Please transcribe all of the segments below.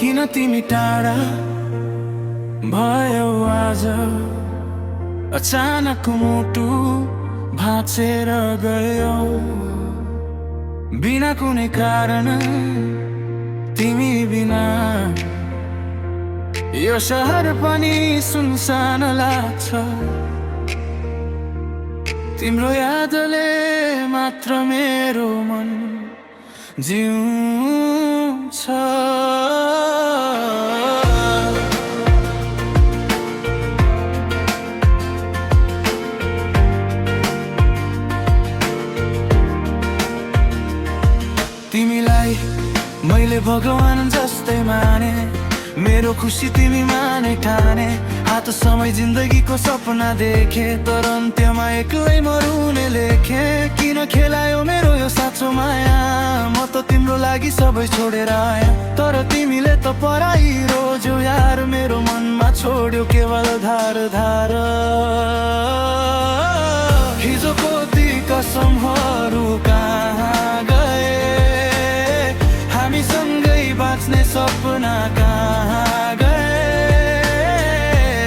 किन तिमी टाढा भयो आज अचानक मुटु भाँचेर गयो बिना कुनै कारण तिमी बिना यो शहर पनि सुनसान लाग्छ तिम्रो यादले मात्र मेरो मन जिउँछ तिमीलाई मैले भगवान जस्तै माने मेरो खुसी तिमीमा नै ठाने हात समय जिन्दगीको सपना देखे तर अन्त्यमा एक्लै मरुने लेखे किन खेलायो मेरो यो साँचो माया म त तिम्रो लागि सबै छोडेर आया तर तिमीले त पराई रोज्यो यार मेरो मनमा छोड्यो केवल धार धार हिजोको ती कसमहरू कहाँ गए हामी सँगै बाँच्ने सपना कहाँ गए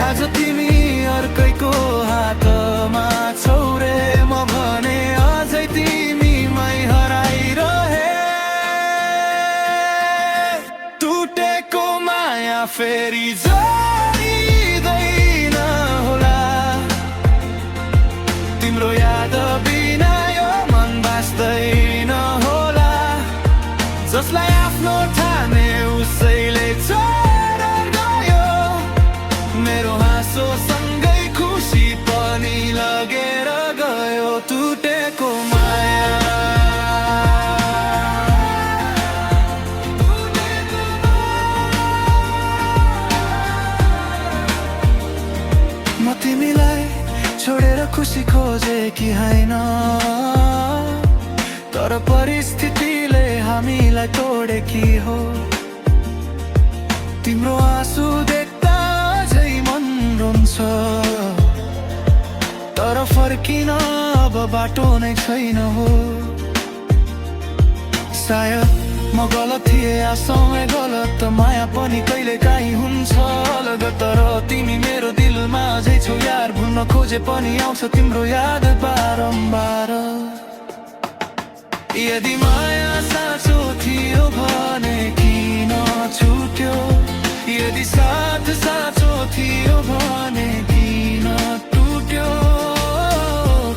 आज तिमी अर्कैको हातमा छौ रे म भने अझै तिमीमै हराइरहे टुटेको माया फेरि जोडिँदैन होला तिम्रो याद बिना यो मन बाँच्दैन होला जसलाई आफ्नो ठाने उसैले छोडेर गयो मेरो हाँसो सँगै खुसी पनि लगेर गयो टुटेको माया म तिमीलाई छोडेर खुसी खोजे कि होइन तर परिस्थितिले हामीलाई तोडे कि हो तिम्रो आँसु देख्दा अझै मन रुन्छ तर फर्किन अब बाटो नै छैन हो सायद म गलत थिएँ आशय गलत माया पनि कहिले काहीँ हुन्छ अलग तर तिमी मेरो दिलमा अझै छौ यार भुल्न खोजे पनि आउँछ तिम्रो याद बारम्बार यदि माया साँचो थियो भने किन छुट्यो यदि साथ साँचो थियो भने किन टुट्यो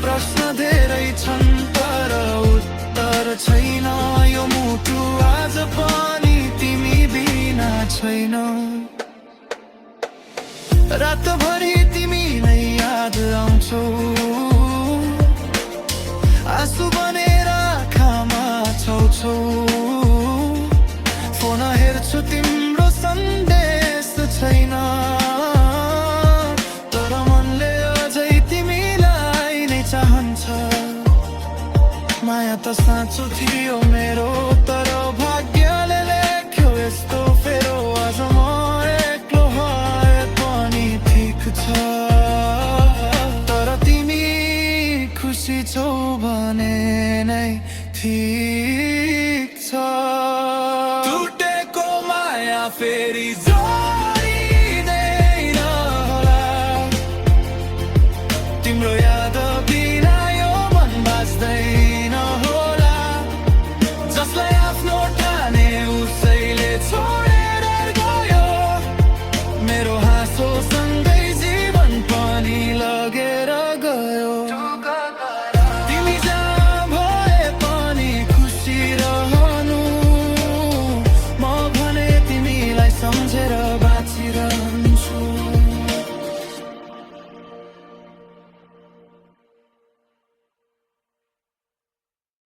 प्रश्न धेरै छन् तर उत्तर छैन यो मुटु आज पनि तिमी बिना छैन रातभरि तिमी नै याद आउँछौ आँसु बनेर आँखामा छौ फोन हेर्छु तिम्रो सन्देश छैन तर मनले अझै तिमीलाई नै चाहन्छ माया त साँचो थियो मेरो तर भाग्यले लेख्यो यस्तो फेरो आज म एक्लो भए पनि ठिक छ तर तिमी खुसी छौ भने नै ठीक